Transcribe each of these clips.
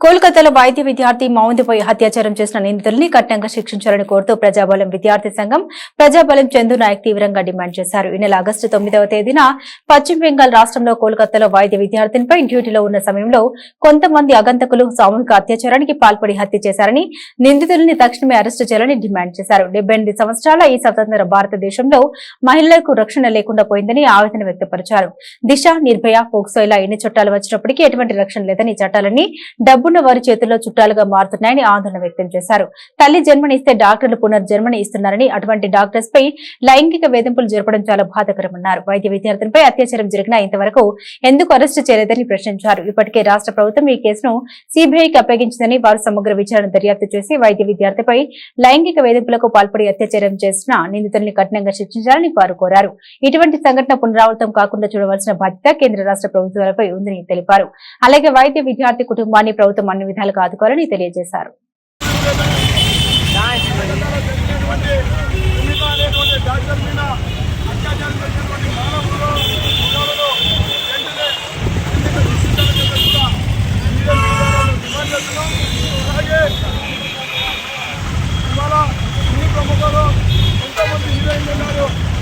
కోల్కతాలో వైద్య విద్యార్థి మౌందిపై అత్యాచారం చేసిన నిందితుల్ని కఠినంగా శిక్షించాలని కోరుతూ ప్రజాబలం విద్యార్థి సంఘం ప్రజాబలం చందు నాయక్ తీవ్రంగా డిమాండ్ చేశారు. ఈ నెల ఆగస్టు 9వ తేదీన పశ్చిమ బెంగాల్ రాష్ట్రంలో కోల్కతాలో వైద్య విద్యార్థినిపై డ్యూటీలో ఉన్న సమయంలో కొంతమంది అగంతకులు సామూహిక అత్యాచారానికి పాల్పడి హత్య చేశారని, నిందితుల్ని తక్షణమే అరెస్టు చేయాలని డిమాండ్ చేశారు. 78 సంవత్సరాల ఈ స్వతంత్ర భారతదేశంలో మహిళలకు రక్షణ లేకుండా పోయిందని ఆవేదన వ్యక్తపరిచారు. దిశ, నిర్భయ, పోక్సో ఇలా ఎన్ని చట్టాలు వచ్చినప్పటికీ ఎటువంటి రక్షణ లేదని, చట్టాలన్నీ డబ్బున్న వారి చేతుల్లో చుట్టాలుగా మారుతున్నాయని ఆందోళన వ్యక్తం చేశారు. తల్లి జన్మనిస్తే డాక్టర్లు పునర్జన్మని ఇస్తున్నారని, అటువంటి డాక్టర్స్ పై లైంగిక వేధింపులు జరపడం చాలా బాధాకరమన్నారు. వైద్య విద్యార్థులపై అత్యాచారం జరిగినా ఇంతవరకు ఎందుకు అరెస్టు చేయలేదని ప్రశ్నించారు. ఇప్పటికే రాష్ట్ర ప్రభుత్వం ఈ కేసును సిబిఐకి అప్పగించిందని, వారు సమగ్ర విచారణ దర్యాప్తు చేసి వైద్య విద్యార్థిపై లైంగిక వేధింపులకు పాల్పడి అత్యాచారం చేసిన నిందితుల్ని కఠినంగా శిక్షించాలని వారు కోరారు. ఇటువంటి సంఘటన పునరావృతం కాకుండా చూడవలసిన బాధ్యత కేంద్ర రాష్ట్ర ప్రభుత్వాలపై ఉందని తెలిపారు. అలాగే వైద్య విద్యార్థి కుటుంబాన్ని ప్రభుత్వం అన్ని విధాలుగా ఆదుకోవాలని తెలియజేశారు.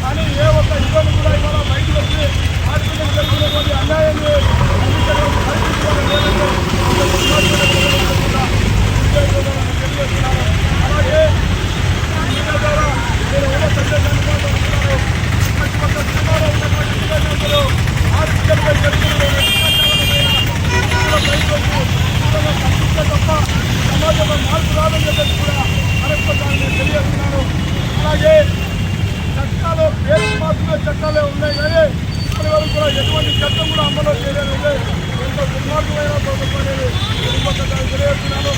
కానీ ఏ ఒక్క హీరోని కూడా ఇవాళ బయటకు వచ్చి ఆడపిల్లలకు జరిగినటువంటి అన్యాయాన్ని అలాగే మీడియా ద్వారా మీరు ఎవరో సందేశాన్ని పంపిస్తున్నారు. ప్రతి ఒక్క సినిమాలో ఉన్నటువంటి హీరోయిన్లు ఆడపిల్లలపై జరిగిన బయటకు వచ్చి కనిపిస్తే తప్ప సమాజంలో మార్పు రాదని చెప్పేసి కూడా అరెస్టుని తెలియజేస్తున్నాను. అలాగే చట్టాలు పేరు మాత్రమే చట్టాలే ఉన్నాయి కానీ ఇప్పటి వరకు కూడా ఎటువంటి చట్టం కూడా అమలు చేయలేదు. ఎంతో దుర్మార్గమైన ప్రభుత్వం అనేది తెలియజేస్తున్నాను.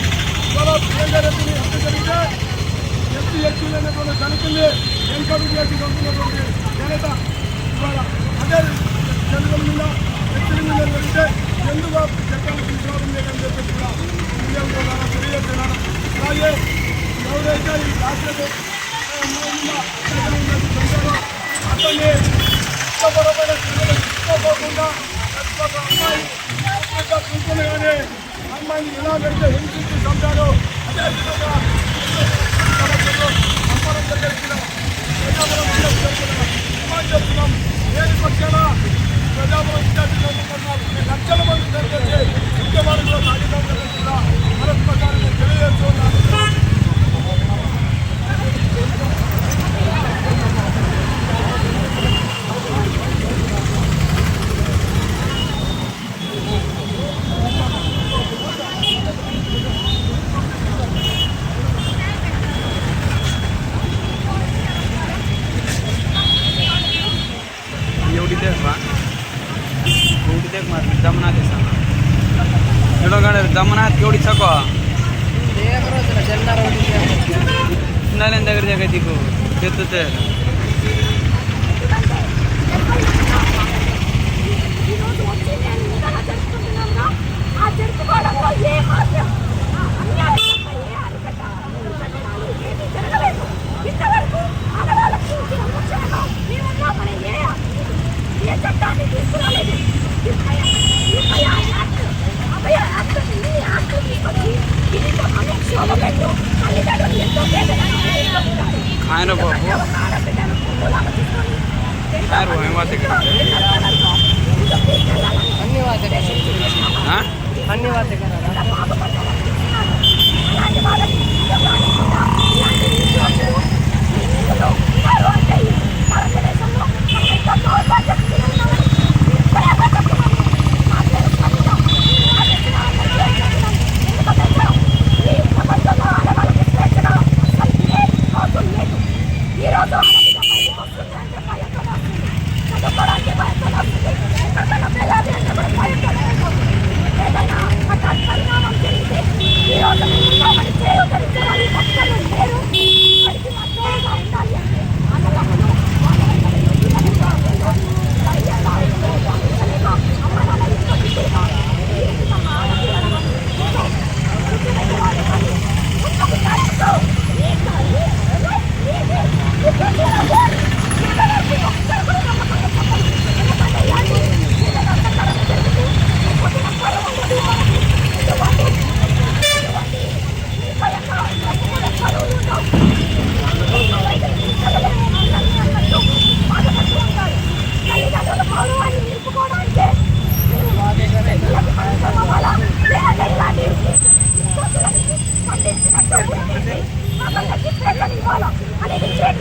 ఇవాళ ప్రియాంక రెడ్డిని హత్య జరిగితే ఎస్సీ అనేటువంటి దళితుల్ని ఎంకరేజ్ చేసి పంపినటువంటి ఘనత ఇవాళ అదే జనగల మీద వ్యక్తుల మీద జరిగితే ఎందుకు చట్టాలు తీసుకురావడం లేదని చెప్పేసి కూడా మీడియా ద్వారా తెలియజేస్తున్నాను. అలాగే ఎవరైతే ఈ రాష్ట్ర అతన్ని ఇష్టపరమైన స్థితిలో తీసుకోకుండా ప్రతి ఒక్క అమ్మాయి కూర్చుని కానీ అమ్మాయిని ఎలాగైతే హింసించి చంపారో అదేవిధంగా సంపరం దగ్గర చెప్తున్నాం. ఏది పక్షాన ప్రజాబలం విద్యార్థులు లక్షల మంది జరిగే ఉద్యమాలలో సాగితం కూడా మరొకసారి తెలియజేస్తున్నాను. दमनाथ केवढी छको దగ్గర జగతికు చెత్తుతే खाएर बाबु खाएर धन्यवाद పరిణామం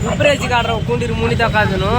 ಉಬ್ರೇಜಿ ಕಾಡ್ರ ಕುಂಡಿರು ಮುನಿತ ಕಾದನು